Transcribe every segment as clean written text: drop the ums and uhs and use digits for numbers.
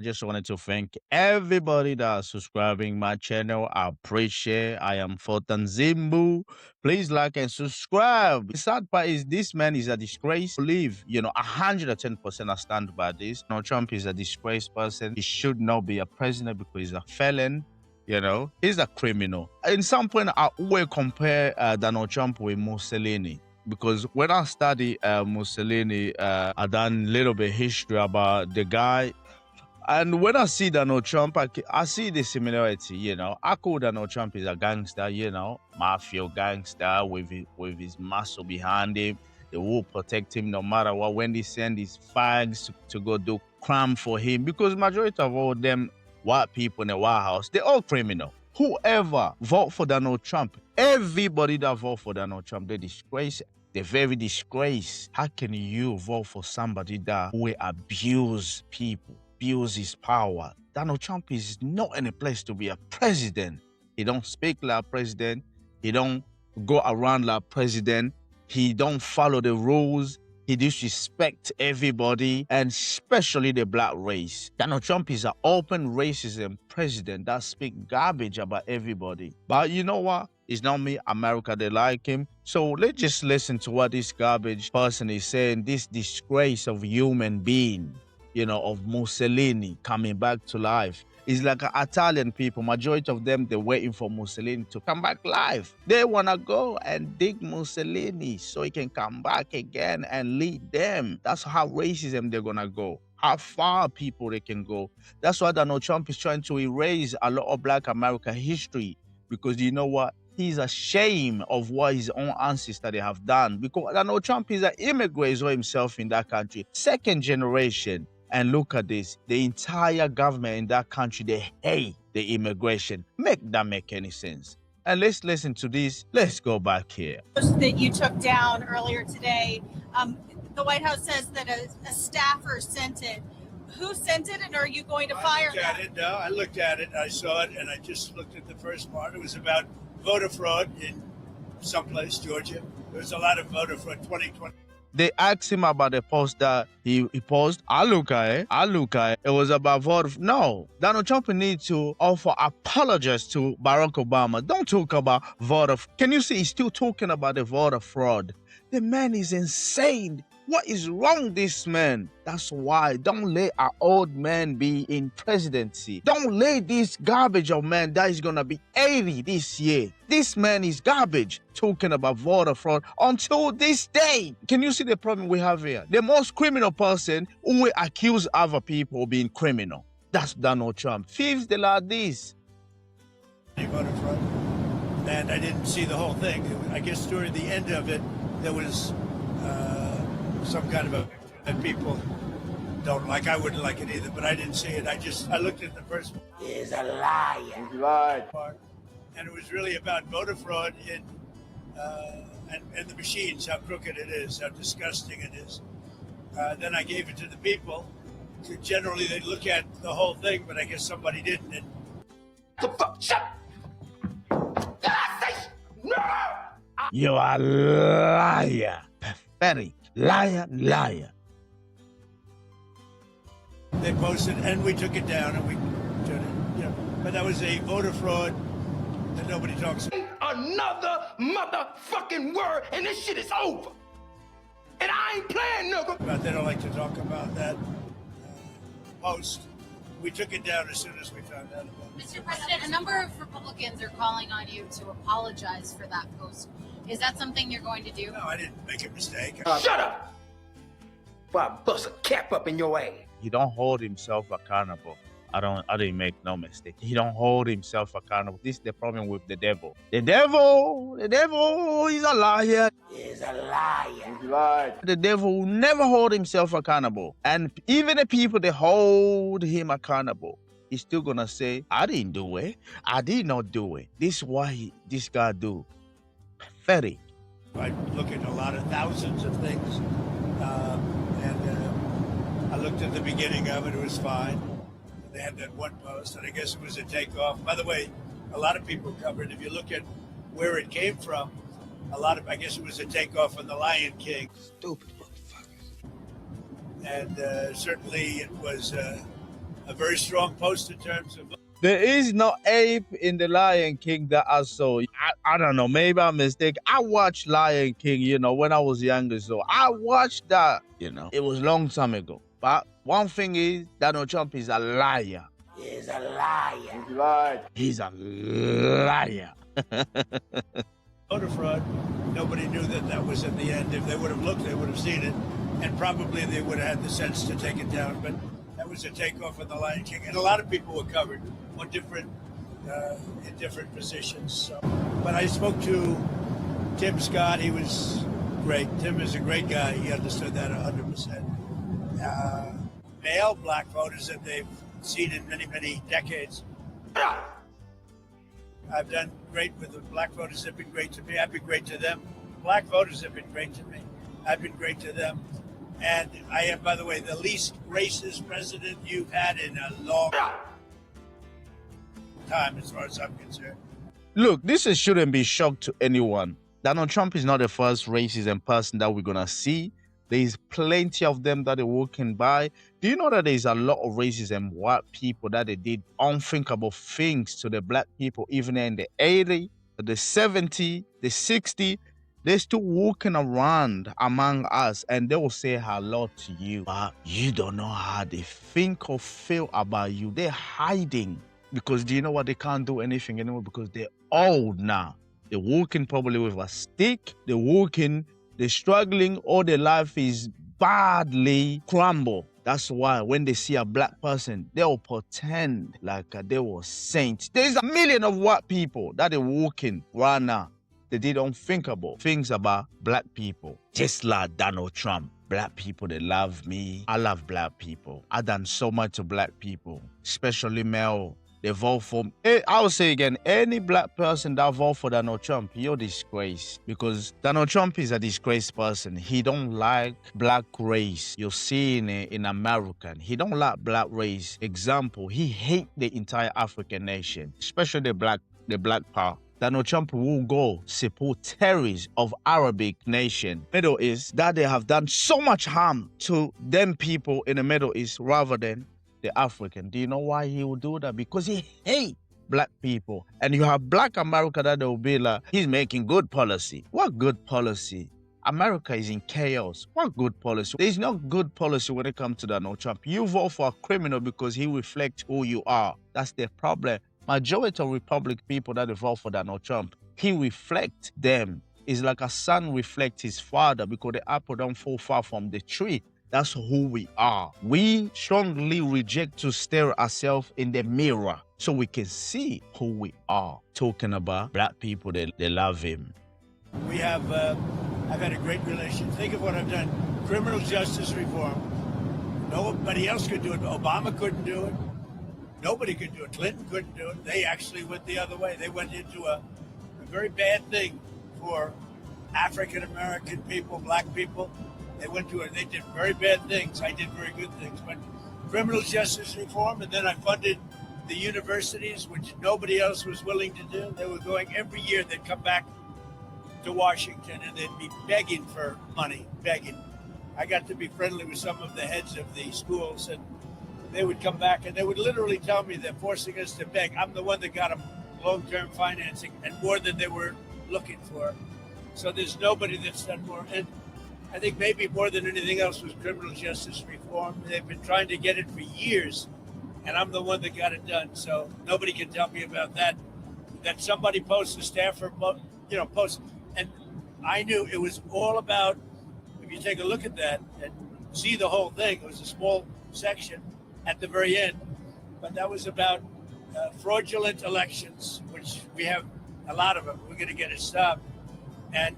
I just wanted to thank everybody that's subscribing my channel. I appreciate. I am Fortan Zimbu. Please like and subscribe. The sad part is this man is a disgrace. Believe, 110% I stand by this. Donald Trump is a disgraced person. He should not be a president because he's a felon. He's a criminal. In some point, I will compare Donald Trump with Mussolini. Because when I study Mussolini, I done a little bit history about the guy. And when I see Donald Trump, I see the similarity, I call Donald Trump is a gangster, mafia gangster with his muscle behind him. They will protect him no matter what. When they send his fags to go do crime for him, because majority of all them white people in the White House, they're all criminal. Whoever vote for Donald Trump, everybody that vote for Donald Trump, they disgrace. They're very disgraced. How can you vote for somebody that will abuse people? Abuse his power? Donald Trump is not in a place to be a president. He don't speak like president. He don't go around like president. He don't follow the rules. He disrespect everybody, and especially the black race. Donald Trump is an open racism president that speak garbage about everybody. But you know what? It's not me, America, they like him. So let's just listen to what this garbage person is saying, this disgrace of human being, of Mussolini coming back to life. It's like Italian people, majority of them, they're waiting for Mussolini to come back live. They want to go and dig Mussolini so he can come back again and lead them. That's how racism they're going to go. How far people they can go. That's why Donald Trump is trying to erase a lot of Black America history. Because you know what? He's ashamed of what his own ancestors they have done. Because Donald Trump is an immigrant himself in that country. Second generation. And look at this. The entire government in that country, they hate the immigration. Make that make any sense? And let's listen to this. Let's go back here. That you took down earlier today. The White House says that a staffer sent it. Who sent it, and are you going to fire them? I looked at it. I saw it, and I just looked at the first part. It was about voter fraud in someplace, Georgia. There was a lot of voter fraud, 2020. They asked him about the post that he posted. I look at it. It was about voter. No, Donald Trump needs to offer apologies to Barack Obama. Don't talk about voter. Can you see he's still talking about the voter fraud? The man is insane. What is wrong with this man? That's why don't let an old man be in presidency. Don't let this garbage of man that is gonna be 80 this year. This man is garbage talking about voter fraud until this day. Can you see the problem we have here? The most criminal person who will accuse other people of being criminal. That's Donald Trump. Thieves, they like this. Voter fraud. And I didn't see the whole thing. I guess during the end of it, there was some kind of that people don't like. I wouldn't like it either, but I didn't see it. I looked at the first part. He's a liar. He lied. And it was really about voter fraud and the machines, how crooked it is, how disgusting it is. Then I gave it to the people. Generally, they look at the whole thing, but I guess somebody didn't. And the fuck? Shut up! Did I say no? You are a liar. Pathetic. Liar. They posted, and we took it down, and we turned it, But that was a voter fraud that nobody talks about. Another motherfucking word, and this shit is over. And I ain't playing, nigga. But they don't like to talk about that post. We took it down as soon as we found out about it. Mr. President, a number of Republicans are calling on you to apologize for that post. Is that something you're going to do? No, I didn't make a mistake. Shut up! Before I bust a cap up in your ass. He don't hold himself accountable. I didn't make no mistake. He don't hold himself accountable. This is the problem with the devil. The devil, he's a liar. He's a liar. He lied. The devil will never hold himself accountable. And even the people that hold him accountable, he's still gonna say, I didn't do it. I did not do it. This is why this guy do. Pathetic. I look at a lot of thousands of things. I looked at the beginning of it. It was fine. They had that one post, and I guess it was a takeoff. By the way, a lot of people covered. If you look at where it came from, I guess it was a takeoff on The Lion King. Stupid motherfuckers. And certainly it was a very strong post in terms of. There is no ape in the Lion King that I saw. I don't know, maybe I'm mistaken. I watched Lion King, when I was younger, so I watched that, It was a long time ago. But one thing is, Donald Trump is a liar. He's a liar. He lied. He's a liar. Voter fraud, nobody knew that was at the end. If they would have looked, they would have seen it, and probably they would have had the sense to take it down. But that was a takeoff of the Lion King, and a lot of people were covered on in different positions. So, but I spoke to Tim Scott. He was great. Tim is a great guy. He understood that 100%. Male black voters that they've seen in many, many decades. I've done great with the black voters. They've been great to me. I've been great to them. Black voters have been great to me. I've been great to them. And I am, by the way, the least racist president you've had in a long time, as far as I'm concerned. Look, shouldn't be shock to anyone. Donald Trump is not the first racist person that we're going to see. There's plenty of them that are walking by. Do you know that there's a lot of racism white people that they did unthinkable things to the black people, even in the 80s, the 70s, the 60s? They're still walking around among us and they will say hello to you. But you don't know how they think or feel about you. They're hiding. Because do you know what? They can't do anything anymore because they're old now. They're walking probably with a stick. They're struggling. All their life is badly crumbled. That's why when they see a black person, they'll pretend like they were saints. There's a million of white people that are walking right now. They did unthinkable things about black people. Just like Donald Trump. Black people, they love me. I love black people. I've done so much to black people, especially male. They vote for me. I will say again, any black person that vote for Donald Trump, you're disgrace. Because Donald Trump is a disgraced person. He don't like black race. You're seeing it in America. He don't like black race. Example, he hate the entire African nation, especially the black part. Donald Trump will go support terrorists of Arabic nation, Middle East, that they have done so much harm to them people in the Middle East rather than the African. Do you know why he will do that? Because he hates black people. And you have black America that will be like, he's making good policy. What good policy? America is in chaos. What good policy? There's no good policy when it comes to Donald Trump. You vote for a criminal because he reflects who you are. That's the problem. Majority of Republican people that vote for Donald Trump, he reflects them. It's like a son reflects his father because the apple don't fall far from the tree. That's who we are. We strongly reject to stare ourselves in the mirror so we can see who we are. Talking about black people, they love him. We have, I've had a great relationship. Think of what I've done. Criminal justice reform. Nobody else could do it. Obama couldn't do it. Nobody could do it. Clinton couldn't do it. They actually went the other way. They went into a very bad thing for African-American people, black people. They did very bad things. I did very good things. But criminal justice reform, and then I funded the universities, which nobody else was willing to do. They were going every year. They'd come back to Washington and they'd be begging for money, begging. I got to be friendly with some of the heads of the schools, and they would come back and they would literally tell me they're forcing us to beg. I'm the one that got them long-term financing and more than they were looking for. So there's nobody that's done more. And I think maybe more than anything else was criminal justice reform. They've been trying to get it for years, and I'm the one that got it done. So nobody can tell me about that. That somebody posts a staffer, post, and I knew it was all about. If you take a look at that and see the whole thing, it was a small section at the very end, but that was about fraudulent elections, which we have a lot of them. We're going to get it stopped. And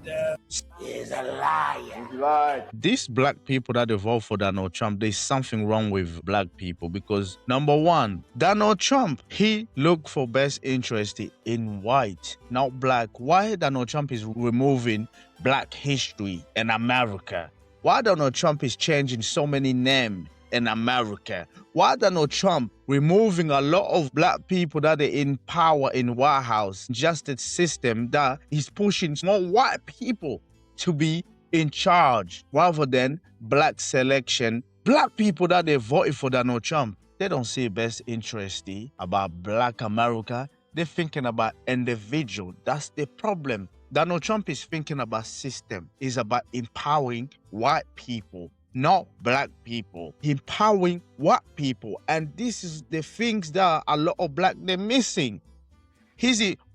He's a liar. He lied. These black people that vote for Donald Trump, there's something wrong with black people because number one, Donald Trump, he looked for best interest in white, not black. Why Donald Trump is removing black history in America? Why Donald Trump is changing so many names in America? Why Donald Trump removing a lot of black people that are in power in White House, justice system that he's pushing more white people to be in charge rather than black selection? Black people that they voted for Donald Trump, They don't see best interest about Black America. They're thinking about individual. That's the problem. Donald Trump is thinking about system. It's about empowering white people, not Black people. Empowering white people. And this is the things that a lot of Black they're missing.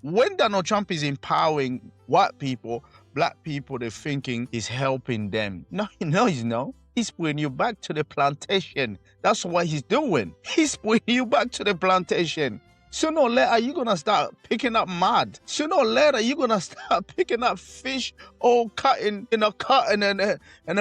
When Donald Trump is empowering white people, Black people, they're thinking he's helping them. No, he's not. He's putting you back to the plantation. That's what he's doing. He's putting you back to the plantation. Sooner or later, you're going to start picking up mud. Sooner or later, you're going to start picking up fish or cutting in a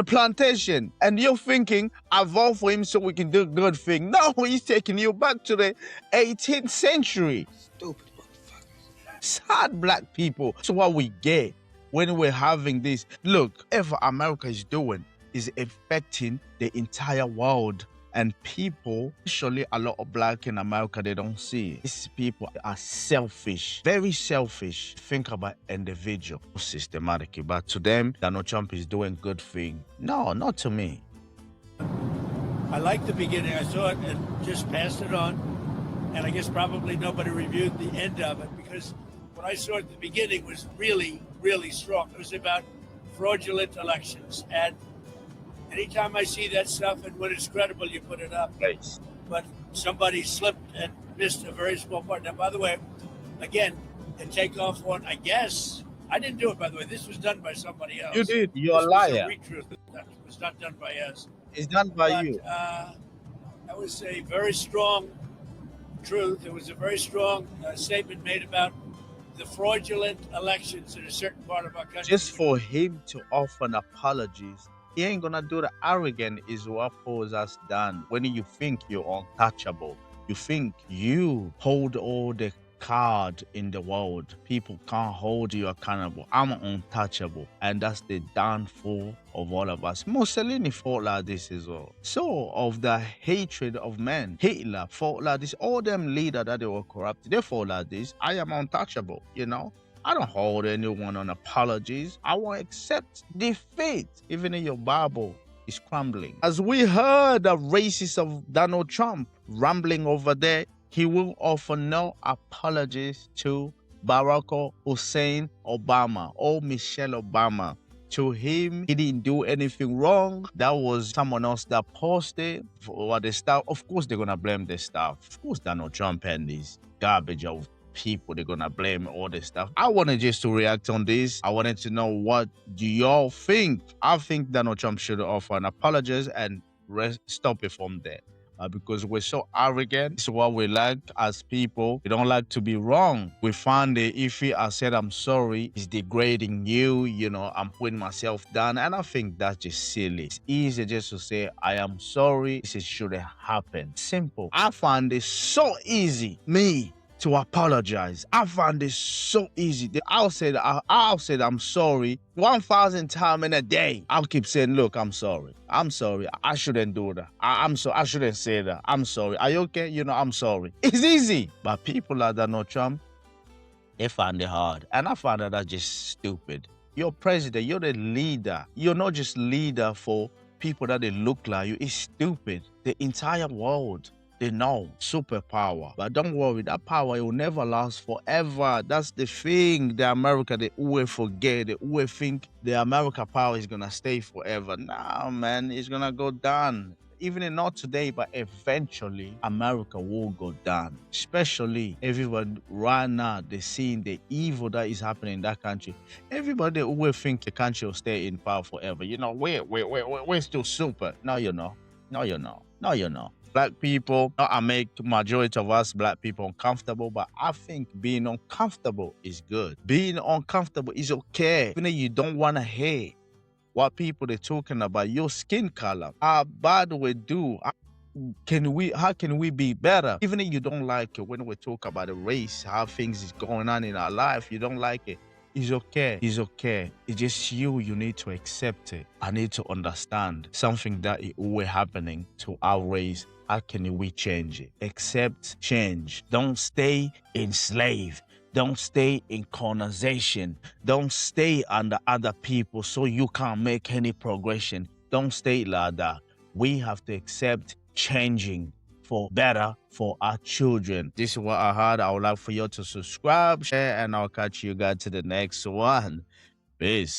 plantation. And you're thinking, I vote for him so we can do a good thing. No, he's taking you back to the 18th century. Stupid motherfuckers. Sad Black people. That's what we get when we're having this. Look, whatever America is doing is affecting the entire world. And people, especially a lot of Black in America, they don't see it. These people are selfish, very selfish. Think about individual systematically. But to them, Donald Trump is doing good thing. No, not to me. I liked the beginning. I saw it and just passed it on. And I guess probably nobody reviewed the end of it, because what I saw at the beginning was really, really strong. It was about fraudulent elections. And anytime I see that stuff, and when it's credible, you put it up. Nice. But somebody slipped and missed a very small part. Now, by the way, again, the takeoff one, I guess, I didn't do it, by the way. This was done by somebody else. You did. You're This a was liar. retruth. That was not done by us. It's done by But you. that was a very strong truth. It was a very strong statement made about the fraudulent elections in a certain part of our country. Just for him to offer an apologies, he ain't gonna do the arrogant is what Paul has done. When you think you're untouchable, you think you hold all the card in the world. People can't hold you accountable. I'm untouchable. And that's the downfall of all of us. Mussolini fought like this as well. So of the hatred of men, Hitler fought like this. All them leaders that they were corrupt, they fought like this. I am untouchable, you know. I don't hold anyone on apologies. I won't accept defeat. Even in your Bible, is crumbling. As we heard the races of Donald Trump rambling over there, he will offer no apologies to Barack Hussein Obama or Michelle Obama. To him, he didn't do anything wrong. That was someone else that posted for the staff. Of course, they're going to blame the staff. Of course, Donald Trump and this garbage of people, they're gonna blame all this stuff. I wanted just to react on this. I wanted to know, what do y'all think? I think Donald Trump should offer an apology and stop it from there. Because we're so arrogant. It's what we like as people. We don't like to be wrong. We find it, if I said I'm sorry, it's degrading you, you know, I'm putting myself down. And I think that's just silly. It's easy just to say, I am sorry, this shouldn't happen. Simple. I find it so easy, to apologize. I find this so easy. I'll say I'm sorry 1,000 times in a day. I'll keep saying, look, I'm sorry. I'm sorry. I shouldn't do that. I shouldn't say that. I'm sorry. Are you okay? You know, I'm sorry. It's easy. But people like Donald Trump, they find it hard. And I find that that's just stupid. You're president. You're the leader. You're not just leader for people that they look like you. It's stupid. The entire world, they know superpower. But don't worry, that power, it will never last forever. That's the thing. The America, they always forget. They always think the America power is going to stay forever. Nah, man, it's going to go down. Even not today, but eventually, America will go down. Especially everyone right now, they're seeing the evil that is happening in that country. Everybody always think the country will stay in power forever. You know, we're still super. No, you're not. No, you're not. No, you're not. Black people, I make majority of us Black people uncomfortable, but I think being uncomfortable is good. Being uncomfortable is okay. Even if you don't want to hear what people they're talking about, your skin color, how bad we do, how can we be better? Even if you don't like it, when we talk about the race, how things is going on in our life, you don't like it. It's okay. It's okay. It's just you need to accept it. I need to understand something that is always happening to our race. How can we change it? Accept change. Don't stay enslaved. Don't stay in colonization. Don't stay under other people so you can't make any progression. Don't stay like that. We have to accept changing for better for our children. This is what I heard. I would like for you to subscribe, share, and I'll catch you guys to the next one. Peace.